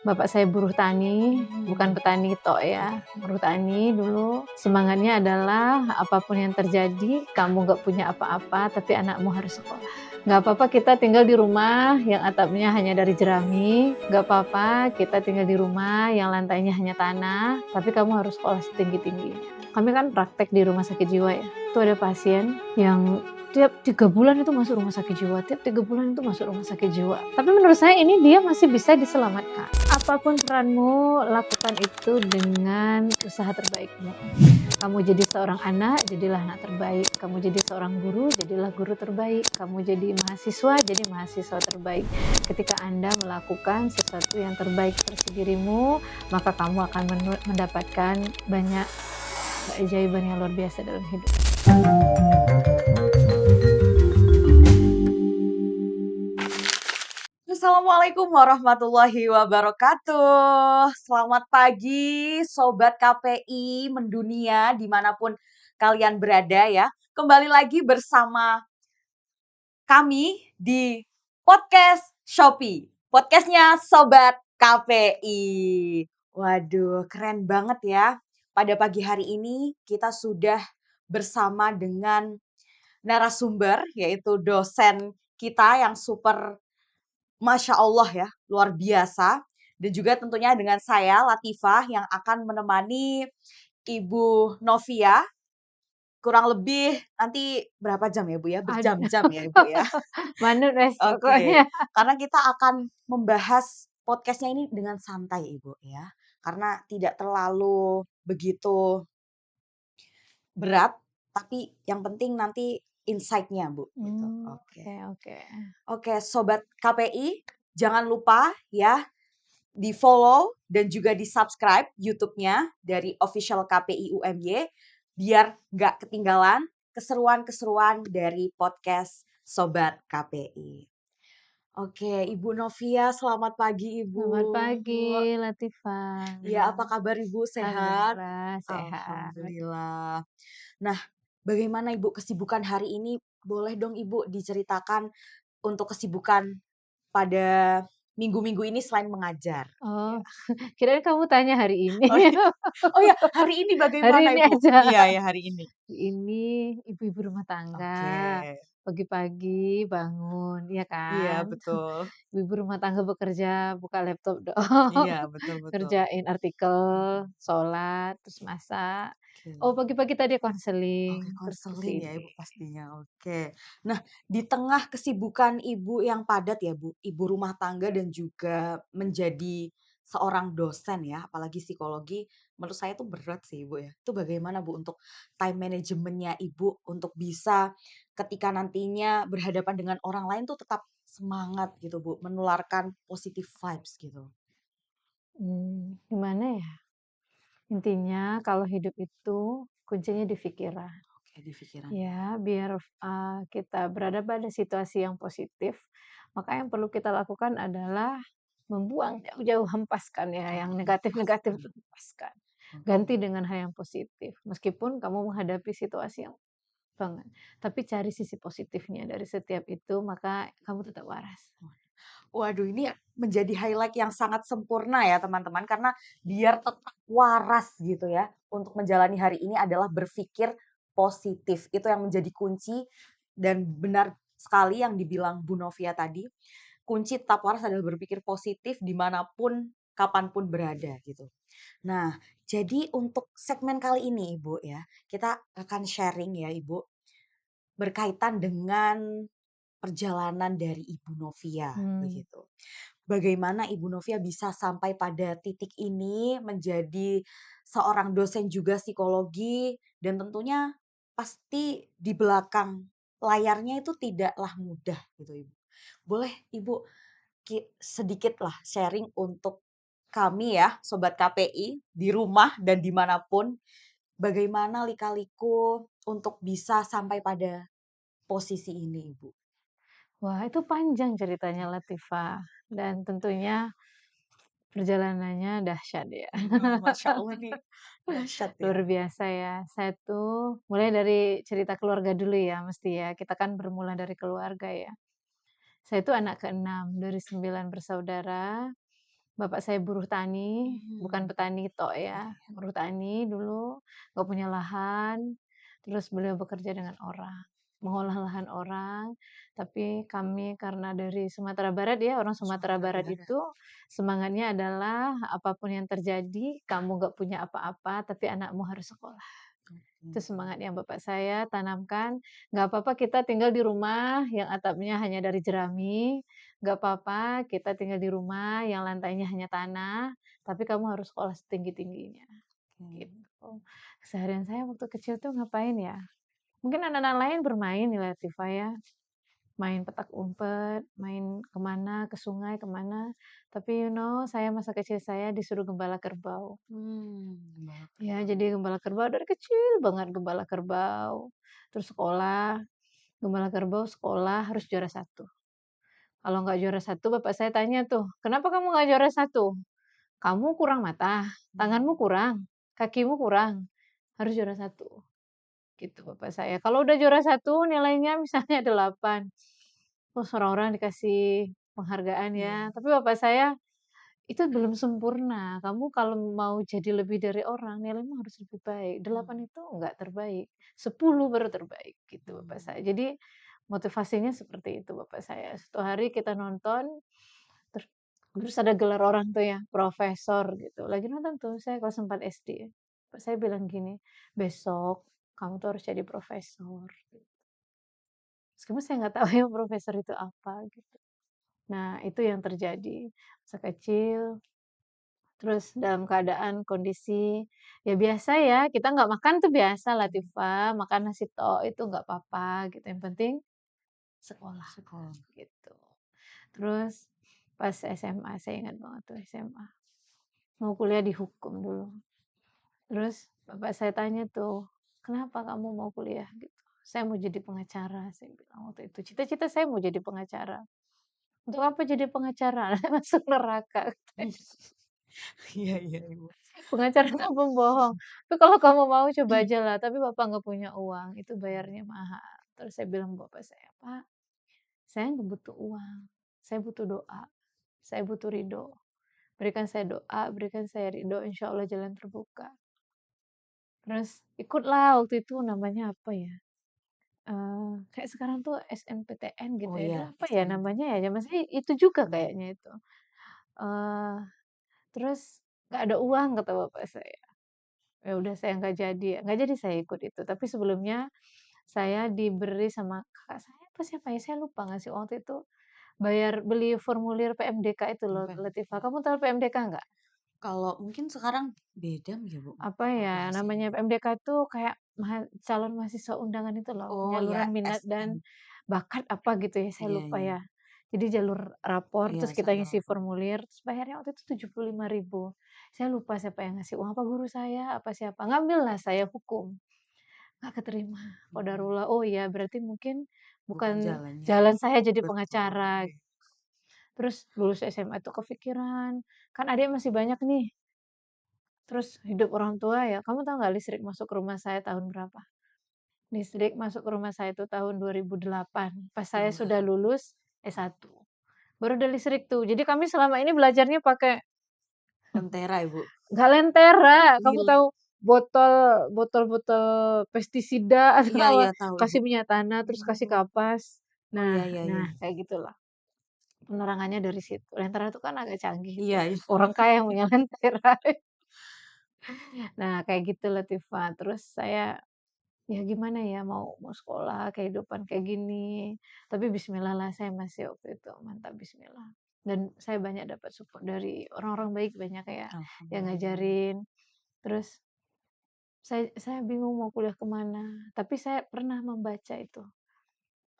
Bapak saya buruh tani, bukan petani tok ya, buruh tani dulu. Semangatnya adalah apapun yang terjadi, kamu nggak punya apa-apa, tapi anakmu harus sekolah. Nggak apa-apa kita tinggal di rumah yang atapnya hanya dari jerami, nggak apa-apa kita tinggal di rumah yang lantainya hanya tanah, tapi kamu harus sekolah setinggi-tingginya. Kami kan praktek di rumah sakit jiwa ya, itu ada pasien yang tiap 3 bulan itu masuk rumah sakit jiwa, tiap 3 bulan itu masuk rumah sakit jiwa. Tapi menurut saya ini dia masih bisa diselamatkan. Apapun peranmu, lakukan itu dengan usaha terbaikmu. Kamu jadi seorang anak, jadilah anak terbaik. Kamu jadi seorang guru, jadilah guru terbaik. Kamu jadi mahasiswa, jadi mahasiswa terbaik. Ketika Anda melakukan sesuatu yang terbaik versi dirimu, maka kamu akan mendapatkan banyak keajaiban yang luar biasa dalam hidup. Assalamualaikum warahmatullahi wabarakatuh. Selamat pagi Sobat KPI mendunia dimanapun kalian berada ya. Kembali lagi bersama kami di Podcast Shopee. Podcastnya Sobat KPI. Waduh, keren banget ya. Pada pagi hari ini kita sudah bersama dengan narasumber yaitu dosen kita yang super Masya Allah ya, luar biasa. Dan juga tentunya dengan saya, Latifah, yang akan menemani Ibu Novia. Kurang lebih nanti berapa jam ya Bu ya? Berjam-jam ya Ibu ya. Manut wes Oke, pokoknya. karena kita akan membahas podcastnya ini dengan santai Ibu ya. Karena tidak terlalu begitu berat, tapi yang penting nanti insight-nya Bu. Gitu. Oke. Oke. Oke, Sobat KPI, jangan lupa ya di-follow dan juga di-subscribe YouTube-nya dari Official KPI UMY biar nggak ketinggalan keseruan-keseruan dari podcast Sobat KPI. Oke, Ibu Novia, selamat pagi Ibu. Selamat pagi, Latifah. Ya, apa kabar Ibu? Sehat? Alhamdulillah sehat. Alhamdulillah. Nah, bagaimana Ibu kesibukan hari ini? Boleh dong Ibu diceritakan untuk kesibukan pada minggu-minggu ini selain mengajar. Oh, Ya. kirain kamu tanya hari ini. Oh iya. Oh ya, hari ini Hari bagaimana ini Ibu? aja. Iya ya, hari ini. Ini ibu-ibu rumah Oke. tangga. Pagi-pagi bangun, ya Iya, kan? betul. Ibu rumah tangga bekerja, buka laptop dong. Iya, betul betul. Ngerjain artikel, Mhm, sholat, terus masak. oke. Oh, pagi-pagi tadi Oke, konseling, terus ke konseling ya sini. Ibu pastinya, oke. Nah, di tengah kesibukan Ibu yang padat ya Bu, ibu rumah tangga dan juga menjadi seorang dosen ya, apalagi psikologi, menurut saya itu berat sih Ibu ya. Itu bagaimana Bu untuk time manajemennya Ibu untuk bisa ketika nantinya berhadapan dengan orang lain tuh tetap semangat gitu Bu, menularkan positive vibes gitu? Gimana ya? Intinya kalau hidup itu kuncinya di pikiran. Oke, di pikiran ya. Ya, biar, kita berada pada situasi yang positif, maka yang perlu kita lakukan adalah membuang jauh-jauh, hempaskan ya, yang Oh, negatif-negatif lepaskan. itu hempaskan. Oke. Ganti dengan hal yang positif, meskipun kamu menghadapi situasi yang banget, tapi cari sisi positifnya dari setiap itu, maka kamu tetap waras. Waduh, ini menjadi highlight yang sangat sempurna ya teman-teman, karena biar tetap waras gitu ya, untuk menjalani hari ini adalah berpikir positif. Itu yang menjadi kunci dan benar sekali yang dibilang Bu Novia tadi, kunci tetap waras adalah berpikir positif dimanapun, kapanpun berada gitu. Nah, jadi untuk segmen kali ini Ibu ya, kita akan sharing ya Ibu, berkaitan dengan perjalanan dari Ibu Novia Mmm, begitu. Bagaimana Ibu Novia bisa sampai pada titik ini menjadi seorang dosen juga psikologi dan tentunya pasti di belakang layarnya itu tidaklah mudah gitu Ibu. Boleh Ibu sedikitlah sharing untuk kami ya Sobat KPI di rumah dan dimanapun bagaimana lika-liku untuk bisa sampai pada posisi ini Ibu? wah itu panjang ceritanya Latifah, dan tentunya perjalanannya dahsyat ya. Masya Allah nih, dahsyat ya. Luar biasa ya. Saya tuh mulai dari cerita keluarga dulu ya mesti ya, kita kan bermula dari keluarga ya. Saya itu anak keenam dari 9 bersaudara, Bapak saya buruh tani, bukan Mmm, petani tok iya ya, iya. buruh tani dulu, nggak punya lahan, terus beliau bekerja dengan orang, mengolah lahan orang, tapi kami karena dari Sumatera Barat ya, orang Sumatera Sumatera Barat Barat. itu semangatnya adalah apapun yang terjadi, kamu nggak punya apa-apa, tapi anakmu harus sekolah. Itu Oke. semangat yang bapak saya tanamkan, nggak apa-apa kita tinggal di rumah yang atapnya hanya dari jerami, nggak apa-apa kita tinggal di rumah yang lantainya hanya tanah, tapi kamu harus sekolah setinggi-tingginya, Oke. gitu. Keseharian saya waktu kecil tuh ngapain ya, mungkin anak-anak lain bermain ya Latifah ya, main petak umpet, main kemana ke sungai, kemana. Tapi saya masa kecil saya disuruh gembala kerbau. Gembala Ya, kerbau. jadi gembala kerbau dari kecil banget gembala kerbau, terus sekolah, gembala kerbau sekolah harus juara satu. Kalau nggak juara satu, bapak saya tanya tuh, "Kenapa kamu nggak juara satu? Kamu kurang mata, tanganmu Mmm, kurang, kakimu kurang, harus juara satu." Gitu bapak saya. Kalau udah juara satu nilainya misalnya 8, terus orang-orang dikasih penghargaan ya, iya. tapi bapak saya, "Itu belum sempurna, kamu kalau mau jadi lebih dari orang, nilaimu harus lebih baik. 8 Mmm, itu enggak terbaik, 10 baru terbaik," gitu bapak mmm. saya. Jadi motivasinya seperti itu bapak saya. Suatu hari kita nonton, ter terus ada gelar orang tuh ya, profesor gitu, lagi nonton tuh, saya kelas 4 SD. Bapak saya bilang gini, "Besok kamu tuh harus jadi profesor." Meskipun saya nggak tahu ya profesor itu apa gitu. Nah, itu yang terjadi masa kecil. Terus dalam keadaan kondisi, ya biasa ya, kita nggak makan tuh biasa Mmm, Latifah, makan nasi tok itu nggak apa-apa gitu, yang penting sekolah, sekolah. gitu. Terus pas SMA, saya ingat banget tuh SMA, mau kuliah di hukum dulu. Terus bapak saya tanya tuh, "Kenapa kamu mau kuliah?" Gitu. "Saya mau jadi pengacara," saya bilang waktu itu, "cita-cita saya mau jadi pengacara." "Untuk apa jadi pengacara?" "Masuk neraka," katanya. Iya iya, Ibu. Pengacara itu pembohong. "Tapi kalau kamu mau coba aja lah, tapi Bapak nggak punya uang, itu bayarnya mahal." Terus saya bilang ke bapak saya, "Pak, saya nggak butuh uang, saya butuh doa, saya butuh ridho. Berikan saya doa, berikan saya ridho, insya Allah jalan terbuka." Terus ikutlah waktu itu namanya apa ya, kayak sekarang tuh SNPTN gitu Oh ya, iya, dulu apa ya SMP. namanya ya, zaman saya itu juga Mmm, kayaknya itu. Eee, terus nggak ada uang kata bapak saya. Ya udah saya nggak jadi saya ikut itu. Tapi sebelumnya saya diberi sama kakak saya apa siapa ya, saya lupa ngasih uang waktu itu, bayar beli formulir PMDK itu loh, Latifah. PMDK. Kamu tahu PMDK nggak? Kalau mungkin sekarang beda ya, Bu, Apa ya, namanya bahasanya. PMDK itu kayak calon mahasiswa undangan itu loh, Oh ya, penyaluran minat dan SM. bakat apa gitu ya, saya Iya lupa iya. ya. Jadi jalur rapor, Iya, terus kita salur ngisi rapor. formulir, terus bayarnya waktu itu 75.000. Saya lupa siapa yang ngasih uang, apa guru saya, apa siapa, ngambillah saya hukum. Nggak keterima, Mhm. qadarullah. Oh iya, berarti mungkin Bukan bukan jalannya. jalan saya jadi Betul, pengacara. iya. Terus lulus SMA tuh kepikiran, kan adik masih banyak nih, terus hidup orang tua ya, kamu tahu nggak listrik masuk ke rumah saya tahun berapa? Listrik masuk ke rumah saya itu tahun 2008, pas saya sudah Wah, lulus S1. Baru ada listrik tuh. Jadi kami selama ini belajarnya pakai Lentera, Ibu? nggak lentera, kamu Wheel. tahu botol-botol pestisida atau Iya apa, iya, tahu, Ibu. kasih minyak tanah, terus kasih Oh. kapas. Oh, iya Nah iya iya. nah, kayak gitulah. Penerangannya dari situ. Lentera itu kan agak canggih Iya tuh, iya. orang kaya yang punya lentera. Nah, kayak gitu Latifah. Terus saya, ya gimana ya, mau mau sekolah, kehidupan kayak gini, tapi bismillah lah saya masih waktu itu, mantap bismillah. Dan saya banyak dapat support dari orang-orang baik, banyak ya, yang Alhamdulillah. ngajarin. Terus saya bingung mau kuliah kemana, tapi saya pernah membaca itu,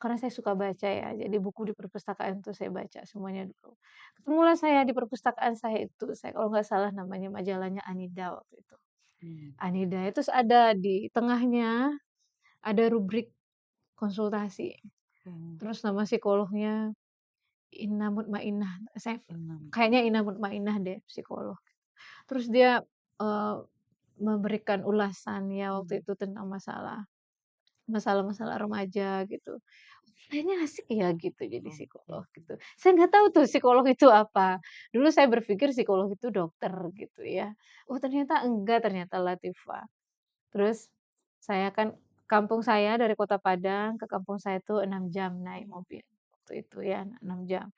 karena saya suka baca ya, jadi buku di perpustakaan tuh saya baca semuanya dulu. Ketemulah saya di perpustakaan saya itu, saya kalau nggak salah namanya majalahnya Anida waktu itu. Mmm, Anida, terus ada di tengahnya, ada rubrik konsultasi, oke. terus nama psikolognya Ina Mutmainah, saya Enam. kayaknya Ina Mutmainah deh psikolog. Terus dia, eee, memberikan ulasan ya waktu Mmm, itu tentang masalah masalah-masalah remaja gitu. Kayaknya asik ya gitu jadi Oke. psikolog gitu. Saya nggak tahu tuh psikolog itu apa. Dulu saya berpikir psikolog itu dokter gitu ya. Oh ternyata enggak, ternyata Latifah. Terus saya kan kampung saya dari Kota Padang ke kampung saya itu 6 jam naik mobil, waktu itu ya 6 jam.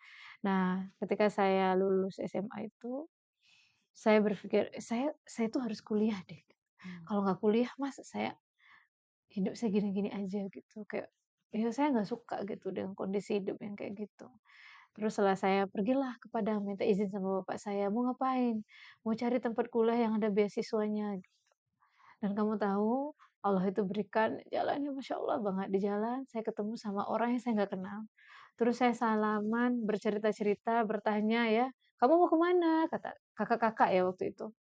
Nah ketika saya lulus SMA itu, saya berpikir, saya tuh harus kuliah deh. Mmm. Kalau nggak kuliah masa saya hidup saya gini-gini aja gitu, kayak ya saya nggak suka gitu dengan kondisi hidup yang kayak gitu. Terus setelah saya pergilah ke Padang minta izin sama bapak saya, "Mau ngapain?" "Mau cari tempat kuliah yang ada beasiswanya." Dan kamu tahu, Allah itu berikan jalannya Masya Allah banget, di jalan saya ketemu sama orang yang saya nggak kenal. Terus saya salaman, bercerita-cerita, bertanya ya, "Kamu mau ke mana?" Kata kakak-kakak ya waktu itu.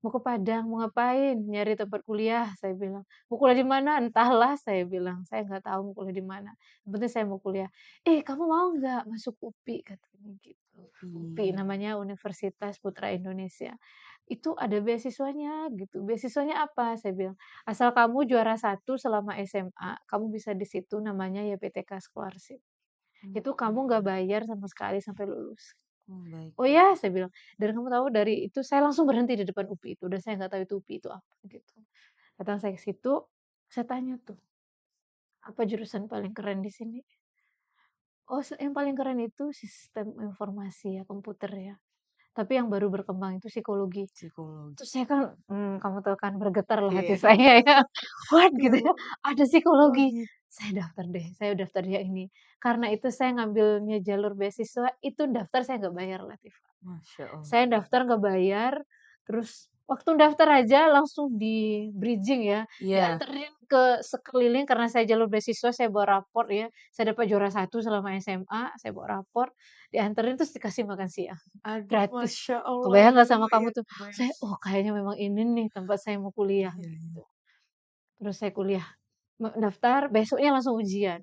"Mau ke Padang." "Mau ngapain?" "Nyari tempat kuliah," saya bilang. "Mau kuliah di mana?" "Entahlah," saya bilang, "saya nggak tahu mau kuliah di mana. Yang penting saya mau kuliah." Kamu mau nggak masuk UPI?" Katanya gitu. UPI Iya. namanya Universitas Putra Indonesia. "Itu ada beasiswanya," gitu. "Beasiswanya apa?" Saya bilang, "Asal kamu juara satu selama SMA, kamu bisa di situ namanya YPTK Scholarship. Mmm. Itu kamu nggak bayar sama sekali sampai lulus." Baik. "Oh ya?" Saya bilang. Dan kamu tahu dari itu saya langsung berhenti di depan UPI itu, dan saya nggak tahu itu UPI itu apa gitu. Datang saya ke situ, saya tanya tuh, "Apa jurusan paling keren di sini?" "Oh yang paling keren itu sistem informasi ya, komputer ya, tapi yang baru berkembang itu psikologi." Psikologi. Terus saya kan, kamu tahu kan bergetarlah hati Iya. saya ya, "What?" gitu Iya. ya, "Ada Oh psikologi." gitu. Saya daftar yang ini. Karena itu saya ngambilnya jalur beasiswa, itu daftar saya nggak bayar Latifah. Masya Allah. Saya daftar nggak bayar, terus waktu daftar aja langsung di-bridging ya, Iya. dianterin ke sekeliling karena saya jalur beasiswa, saya bawa rapor ya, saya dapat juara satu selama SMA, saya bawa rapor, dianterin terus dikasih makan siang, Aduh, gratis. Masya Allah, Kebayang nggak Ibu, sama kamu iya tuh? keren. Saya, "Oh kayaknya memang ini nih tempat saya mau kuliah," Iya iya. gitu. Terus saya kuliah, daftar, besoknya langsung ujian.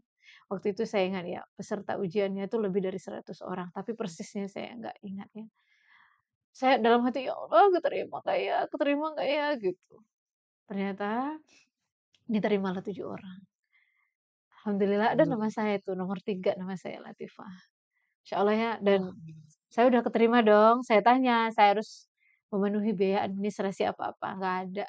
Waktu itu saya ingat ya, peserta ujiannya itu lebih dari 100 orang, tapi persisnya saya nggak ingat ya. Saya dalam hati, "Ya Allah, keterima nggak ya?" Gitu. Ternyata diterimalah 7 orang. Alhamdulillah ada nama Alhamdulillah. saya tuh, nomor 3 nama saya Latifah. Masya Allah ya, dan Alhamdulillah. saya udah keterima dong, saya tanya, saya harus memenuhi biaya administrasi apa-apa, nggak ada,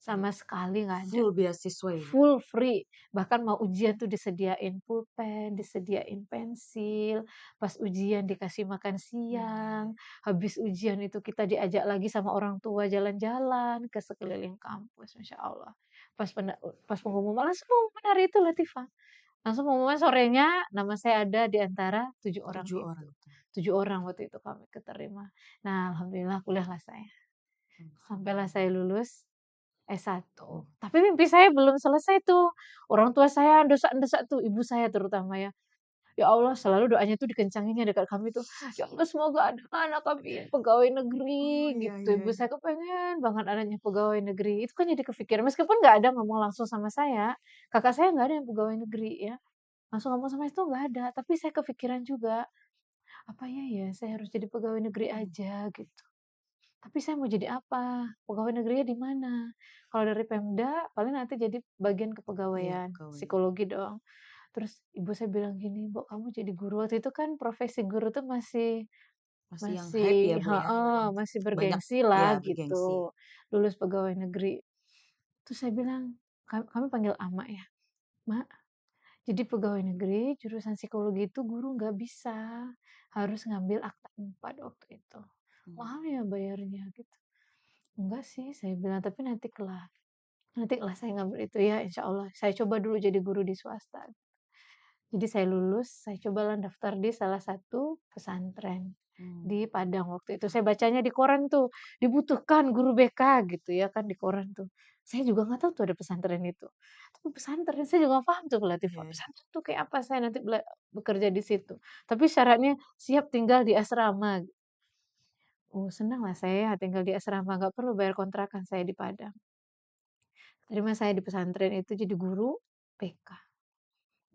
sama sekali nggak ada. Full beasiswa ya, Bu? Full free, bahkan mau ujian tuh disediain pulpen, disediain pensil, pas ujian dikasih makan siang, Iya. habis ujian itu kita diajak lagi sama orang tua jalan-jalan ke sekeliling kampus, Masya Allah. Pas pengumuman langsung pengumuman hari itu Latifah, langsung pengumuman sorenya nama saya ada di antara 7 orang 7 itu. orang tuh. 7 orang waktu itu kami keterima. Nah alhamdulillah kuliahlah saya, sampailah saya Alhamdulillah. lulus S1. Tapi mimpi saya belum selesai tuh. Orang tua saya desak-desak tuh, ibu saya terutama ya. Ya Allah, selalu doanya tuh dikencangin ya dekat kami tuh, "Ya Allah semoga ada anak kami yang pegawai Oh, negeri," iya gitu. iya Ibu iya. saya kepengen banget anaknya pegawai negeri. Itu kan jadi kepikiran, meskipun nggak ada ngomong langsung sama saya, kakak saya nggak ada yang pegawai negeri ya, langsung ngomong sama saya itu nggak ada. Tapi saya kepikiran juga, "Apa ya saya harus jadi pegawai negeri Mhm. aja?" Gitu. Tapi saya mau jadi apa? Pegawai negerinya di mana? Kalau dari Pemda paling nanti jadi bagian Iya, kepegawaian, pegawai. psikologi dong. Terus ibu saya bilang gini, "Mbok kamu jadi guru." Waktu itu kan profesi guru tuh masih Masih yang hype ya, masih Bu, ya? heeh, Mhm. masih Banyak bergengsi ya lah bergengsi. gitu, lulus pegawai negeri. Terus saya bilang, kami panggil ama ya, "Mak, jadi pegawai negeri jurusan psikologi itu guru nggak bisa, harus ngambil akta 4 waktu itu. Mmm. Mahal ya bayarnya?" Gitu. "Enggak sih," saya bilang, "tapi nanti lah saya ngambil itu ya insya Allah. Saya coba dulu jadi guru di swasta." Jadi saya lulus, saya cobalah daftar di salah satu pesantren Mmm. di Padang waktu itu. Saya bacanya di koran tuh, dibutuhkan guru BK gitu ya kan di koran tuh. Saya juga nggak tahu tuh ada pesantren itu. Tapi pesantren saya juga nggak paham tuh Latifah, Iya. pesantren tuh kayak apa saya nanti bekerja di situ. Tapi syaratnya siap tinggal di asrama. Oh senanglah saya tinggal di asrama, nggak perlu bayar kontrakan saya di Padang. Terima saya di pesantren itu jadi guru BK.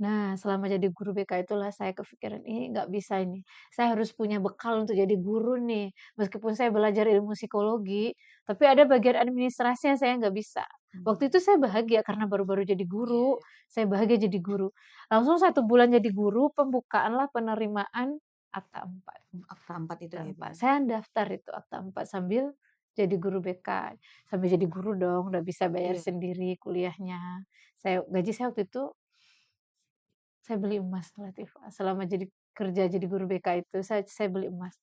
Nah, selama jadi guru BK itulah saya kepikiran, ini nggak bisa ini, saya harus punya bekal untuk jadi guru nih. Meskipun saya belajar ilmu psikologi, tapi ada bagian administrasi yang saya nggak bisa. Waktu itu Mmm, saya bahagia karena baru-baru jadi iya guru, iya. saya bahagia jadi guru. Langsung 1 bulan jadi guru, pembukaanlah penerimaan Akta 4. Akta 4 itu Akta ya, Bu, 4. ya? Saya daftar itu Akta 4 sambil jadi guru BK. Sambil jadi guru dong, udah bisa bayar Iya. sendiri kuliahnya. Gaji saya waktu itu saya beli emas Latifah, selama kerja jadi guru BK itu saya beli emas.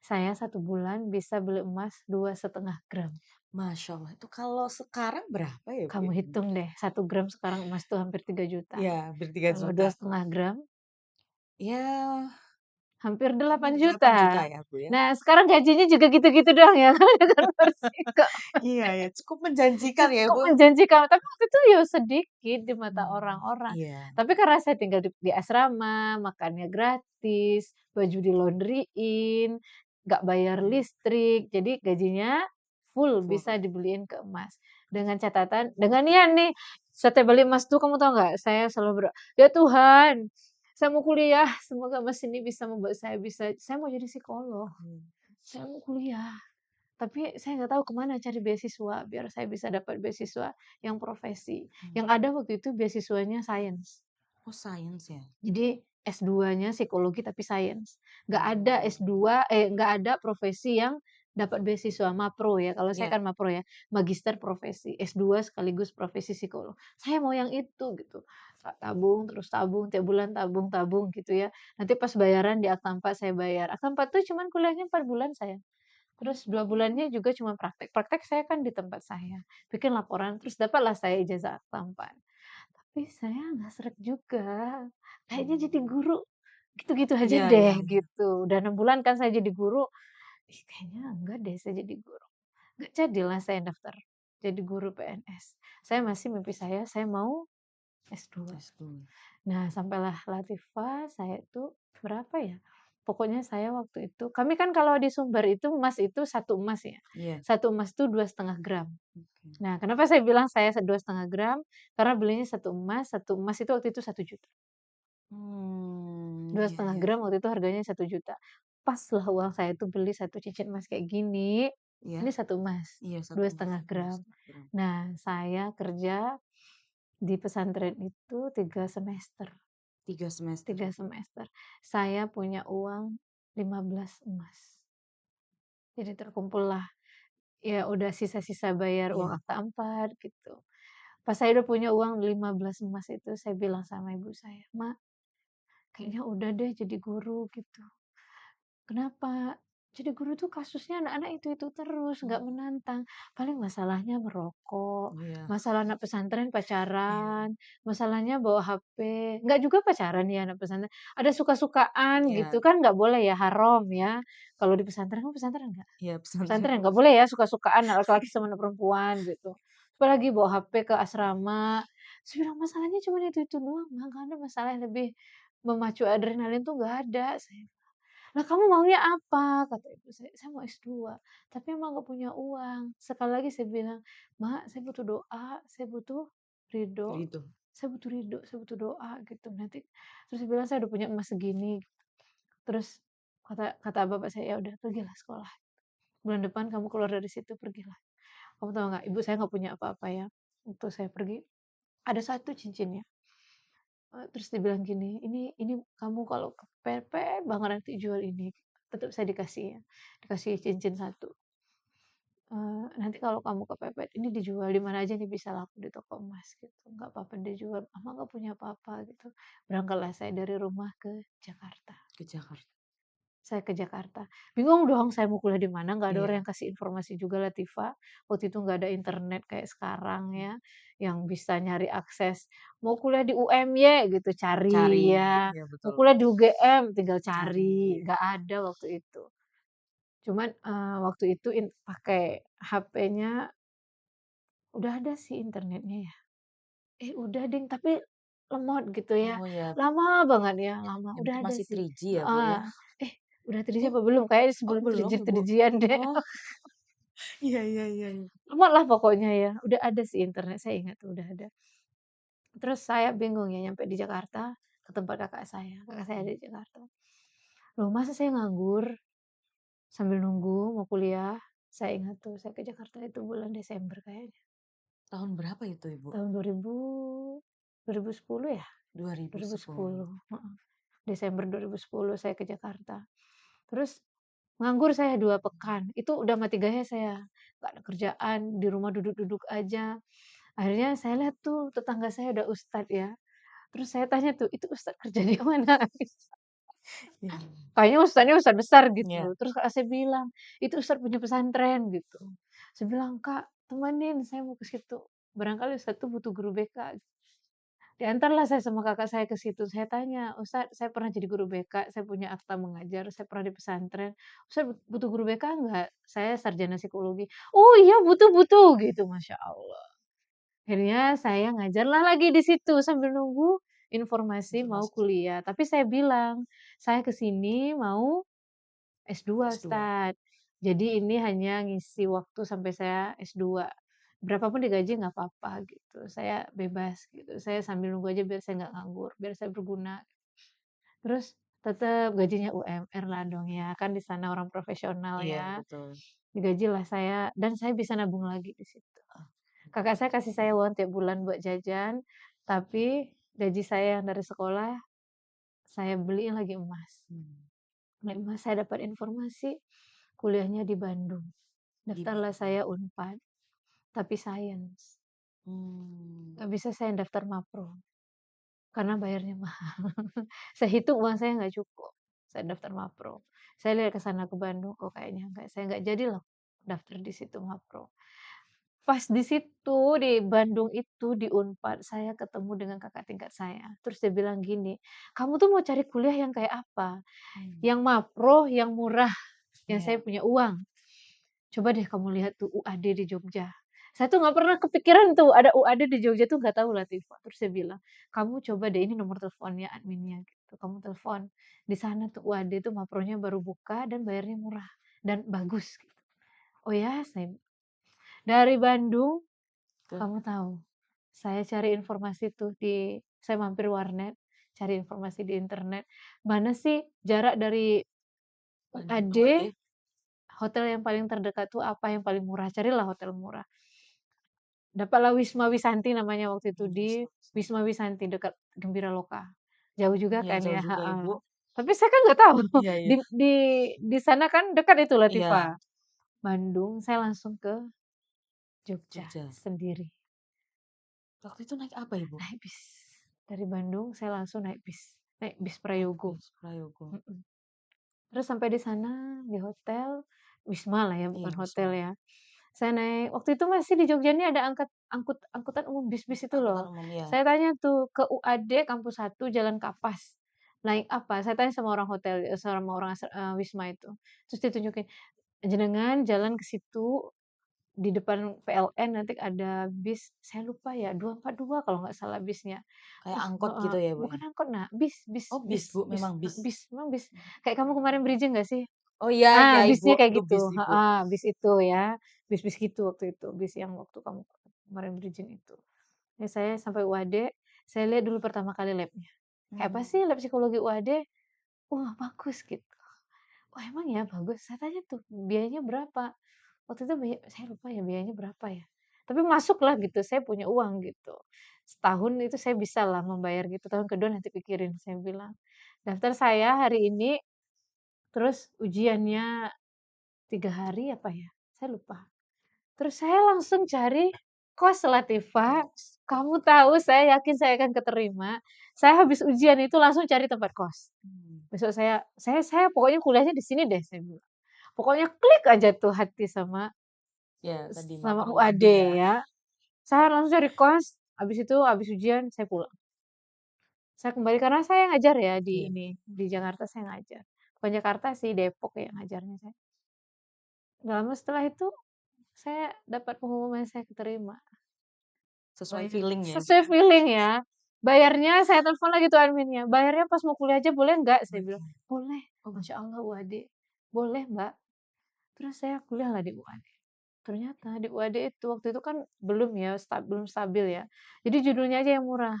Saya 1 bulan bisa beli emas 2,5 gram. Masya Allah, itu kalau sekarang berapa ya, Bu, Kamu ya? hitung deh, 1 gram sekarang emas tuh hampir 3 juta. Iya, hampir tiga Kalau juta. 2,5 gram Ya, hampir hampir delapan 8 juta juta. ya, Bu, ya? Nah, sekarang gajinya juga gitu-gitu doang ya, karena konversi kok. Iya ya, cukup menjanjikan ya, Cukup Bu? menjanjikan, tapi waktu itu ya sedikit di mata Mmm, orang-orang. iya. Tapi karena saya tinggal di asrama, makannya gratis, baju di-laundry-in, nggak bayar Mmm, listrik, jadi gajinya full full. bisa dibeliin ke emas. Dengan catatan dengan nian nih, setiap beli emas tuh kamu tahu nggak, saya selalu berdoa, "Ya Tuhan, saya mau kuliah, semoga emas ini bisa membuat saya mau jadi psikolog, Mmm, saya mau kuliah." Tapi saya nggak tahu kemana cari beasiswa, biar saya bisa dapat beasiswa yang profesi. mmm. Yang ada waktu itu beasiswanya sains. Oh, sains ya? Jadi S2-nya psikologi tapi sains. Mmm, Nggak ada profesi yang dapat beasiswa, mapro ya, kalau saya iya. kan mapro ya, magister profesi, S2 sekaligus profesi psikolog. Saya mau yang itu gitu. Tabung, terus tabung, tiap bulan tabung tabung gitu ya. Nanti pas bayaran di Akta 4 saya bayar. Akta 4 tuh cuman kuliahnya 4 bulan saya. Terus 2 Mmm, bulannya juga cuma praktek. Praktek saya kan di tempat saya, bikin laporan, terus dapatlah saya ijazah Akta 4. Tapi saya nggak sreg juga, kayaknya jadi mmm. guru gitu-gitu aja Iya iya deh iya. gitu. Udah 6 bulan kan saya jadi guru, ih kayaknya enggak deh saya jadi guru. Nggak jadilah saya daftar jadi guru PNS. Saya masih mimpi saya mau S2. S2. Nah, sampailah Latifah, saya itu berapa ya, pokoknya saya waktu itu kami kan kalau di Sumber itu emas itu 1 emas ya, Iya, 1 emas itu 2,5 gram. oke. Nah, kenapa saya bilang saya 2,5 gram, karena belinya 1 emas, 1 emas itu waktu itu 1 juta. Dua Iya setengah iya. gram waktu itu harganya 1 juta. Pas lah uang saya itu beli 1 cincin emas kayak gini, Iya? ini 1 emas, Iya, dua 1 emas, setengah dua gram. setengah gram. Nah, saya kerja di pesantren itu 3 semester. 3 semester 3 ya? semester. Saya punya uang 15 emas. Jadi terkumpullah, ya udah sisa-sisa bayar uang Iya. Akta 4 gitu. Pas saya udah punya uang 15 emas itu, saya bilang sama ibu saya, "Mak, kayaknya udah deh jadi guru," gitu. Kenapa? Jadi guru tuh kasusnya anak-anak itu-itu terus, nggak Mmm, menantang. Paling masalahnya merokok, iya masalah anak pesantren iya pacaran, masalahnya bawa HP. Nggak juga pacaran ya anak pesantren, ada suka-sukaan iya gitu kan nggak boleh ya, haram ya. Kalau di pesantren, kamu pesantren nggak? iya, pesantren Pesantren nggak Mas. boleh ya suka-sukaan anak laki-laki sama anak perempuan gitu. Apalagi bawa HP ke asrama. Saya bilang, "Masalahnya cuma itu-itu doang, Mak, nggak ada masalah yang lebih memacu adrenalin tuh nggak ada," saya. "Lah kamu maunya apa?" Kata ibu "Saya mau S2, tapi emang nggak punya uang." Sekali lagi saya bilang, "Mak, saya butuh doa, saya butuh ridho, Ridho. saya butuh doa gitu nanti." Terus dia bilang, "Saya udah punya emas segini." Terus kata kata bapak saya, "Ya udah pergilah sekolah. Bulan depan kamu keluar dari situ, pergilah." Kamu tahu nggak, ibu saya nggak punya apa-apa ya, waktu saya pergi, ada 1 cincinnya. Terus dia bilang gini, "Ini kamu kalau kepepet banget nanti jual ini." Tetap saya dikasih ya, dikasih cincin 1, "Nanti kalau kamu kepepet ini dijual di mana aja nih bisa laku di toko emas," gitu. "Nggak apa-apa dijual, Mama nggak punya apa-apa," gitu. Berangkatlah saya dari rumah ke Jakarta. Ke Jakarta. Saya ke Jakarta. Bingung dong saya mau kuliah di mana, nggak ada orang Iya, yang kasih informasi juga Latifah. Waktu itu nggak ada internet kayak sekarang mmm, ya, yang bisa nyari akses. Mau kuliah di UMY gitu, cari, cari ya. iya Mau betul, kuliah di UGM, tinggal cari, cari, iya. nggak ada waktu itu. Cuman, waktu itu pakai HP-nya udah ada sih internetnya ya. Udah ding, tapi lemot gitu ya. Oh ya, Lama banget ya, lama, yang udah itu ada masih sih. 3G ya, Bu, Heeh. ya? Udah 3G Oh apa belum? Kayaknya oh sebelum belum 3G ya, Bu? 3G-an deh. Oh, iya iya iya iya. Lemot lah pokoknya ya, udah ada sih internet, saya ingat tuh udah ada. Terus saya bingung ya nyampe di Jakarta, ke tempat kakak saya ada di Jakarta. Loh masa saya nganggur sambil nunggu mau kuliah? Saya ingat tuh saya ke Jakarta itu bulan Desember kayaknya. Tahun berapa itu, Ibu? Tahun 2010 ya? 2010. 2010, heeh. Desember 2010 saya ke Jakarta. Terus nganggur saya 2 pekan, itu udah mati gaya saya, nggak ada kerjaan, di rumah duduk-duduk aja. Akhirnya saya lihat tuh tetangga saya ada ustad ya, terus saya tanya tuh, "Itu ustad kerja di mana?" Iya. Kayaknya ustadznya ustad besar Iya. gitu. Terus kakak saya bilang, "Itu ustad punya pesantren," gitu. Saya bilang, "Kak, temenin saya mau ke situ, barangkali ustad tuh butuh guru BK." Diantarlah saya sama kakak saya ke situ, saya tanya, "Ustaz, saya pernah jadi guru BK, saya punya akta mengajar, saya pernah di pesantren. Ustaz butuh guru BK nggak? Saya sarjana psikologi." "Oh iya, butuh," gitu, Masya Allah. Akhirnya saya ngajarlah lagi di situ sambil nunggu informasi mau Informasi kuliah. Tapi saya bilang, "Saya ke sini mau S2, S2. Ustaz. Jadi ini hanya ngisi waktu sampai saya S2. Berapapun digaji nggak apa-apa gitu. Saya bebas gitu. Saya sambil nunggu aja biar saya nggak nganggur, biar saya berguna." Terus tetap gajinya UMR lah dong ya, kan di sana orang profesional Iya, ya. betul. Digajilah saya dan saya bisa nabung lagi di situ. Ah, Kakak saya kasih saya uang tiap bulan buat jajan, tapi gaji saya yang dari sekolah saya beliin lagi emas. hmm, Beli emas saya dapat informasi kuliahnya di Bandung. di Daftarlah Bandung. saya Unpad, tapi Sains. Hmm, Nggak bisa saya daftar Mapro, karena bayarnya mahal. Saya hitung uang saya nggak cukup, saya daftar Mapro. Saya lihat ke sana ke Bandung, oh kayaknya enggak, saya nggak jadi loh daftar di situ Mapro. Pas di situ, di Bandung itu, di Unpad, saya ketemu dengan kakak tingkat saya. Terus dia bilang gini, "Kamu tuh mau cari kuliah yang kayak apa? hmm, Yang Mapro, yang murah, yang saya iya. punya uang. Coba deh kamu lihat tuh UAD di Jogja." Saya tuh nggak pernah kepikiran tuh ada UAD di Jogja tuh nggak tahu Latifah. Terus saya bilang, "Kamu coba deh ini nomor teleponnya adminnya gitu, kamu telepon. Di sana tuh UAD tuh Mapronya baru buka dan bayarnya murah dan bagus." Gitu. "Oh ya?" Dari Bandung, Ke kamu tahu, saya cari informasi tuh saya mampir warnet, cari informasi di internet, mana sih jarak dari Bandung ke UAD, UAD. hotel yang paling terdekat tuh apa yang paling murah, carilah hotel murah. Dapatlah Wisma Wisanti namanya waktu itu, di Wisma Wisma Wisanti dekat Gembira Loka. Jauh juga Iya, kan jauh ya, juga ya, heeh. Bu. Tapi saya kan nggak tahu, Iya, iya. di sana kan dekat itu Iya, Latifah. Bandung, saya langsung ke Jogja Jogja. sendiri, Waktu itu naik apa, Ibu? naik bis. Dari Bandung saya langsung naik bis Naik Prayogo, bis Prayogo. mhm. Terus sampai di sana, di hotel, Wisma lah ya, Iya, bukan hotel Wisma. ya. Saya naik waktu itu masih di Jogja nih ada angkutan umum bis-bis itu Angkutan loh. umum, ya. Saya tanya tuh ke UAD Kampus 1 Jalan Kapas, naik apa? Saya tanya sama orang hotel, sama orang Wisma itu. Terus ditunjukin, "Jenengan jalan ke situ, di depan PLN nanti ada bis," saya lupa ya, 242 kalau nggak salah bisnya. Kayak Terus angkot heeh, gitu ya, Bu, bukan ya? angkot, nah, bis bis Oh, bis, bis Bu, bis, memang bis? bis, memang bis. Hmm. Kayak kamu kemarin bridging nggak sih? Oh, iya iya, Ah, Ibu, bisnya kayak itu bis, gitu, Ibu. heeh, bis itu ya, bis-bis gitu waktu itu, bis yang waktu kamu kemarin bridging itu. Ya saya sampai UAD, saya lihat dulu pertama kali labnya. Kayak apa Hmm. sih lab psikologi UAD? Wah bagus gitu. Wah emang ya bagus? Saya tanya tuh, biayanya berapa? Waktu itu saya lupa ya biayanya berapa ya. Tapi masuklah gitu, saya punya uang gitu. Setahun itu saya bisa lah membayar gitu, tahun kedua nanti pikirin, saya bilang. Daftar saya hari ini, terus ujiannya 3 hari apa ya? Saya lupa. Terus saya langsung cari kos Latifah, Kos. kamu tahu saya yakin saya akan keterima. Saya habis ujian itu langsung cari tempat kos. Hmm. Besok saya pokoknya kuliahnya di sini deh saya bilang. Pokoknya klik aja tuh hati sama Ya, tadi sama Mapro UAD UAD ya. ya. Saya langsung cari kos, habis itu habis ujian saya pulang. Saya kembali karena saya ngajar ya Iya. di Jakarta saya ngajar. Bukan Jakarta sih, Depok ya ngajarnya saya. Nggak lama setelah itu saya dapat pengumuman saya keterima. Sesuai feeling ya, Ibu, Sesuai ya? feeling ya. Bayarnya saya telepon lagi tuh adminnya, "Bayarnya pas mau kuliah aja boleh nggak?" Saya bilang, Boleh. "Boleh." Oh, Masya Allah UAD, "Boleh Mbak." Terus saya kuliahlah di UAD. Ternyata di UAD itu waktu itu kan belum ya, belum stabil ya. Jadi judulnya aja yang murah.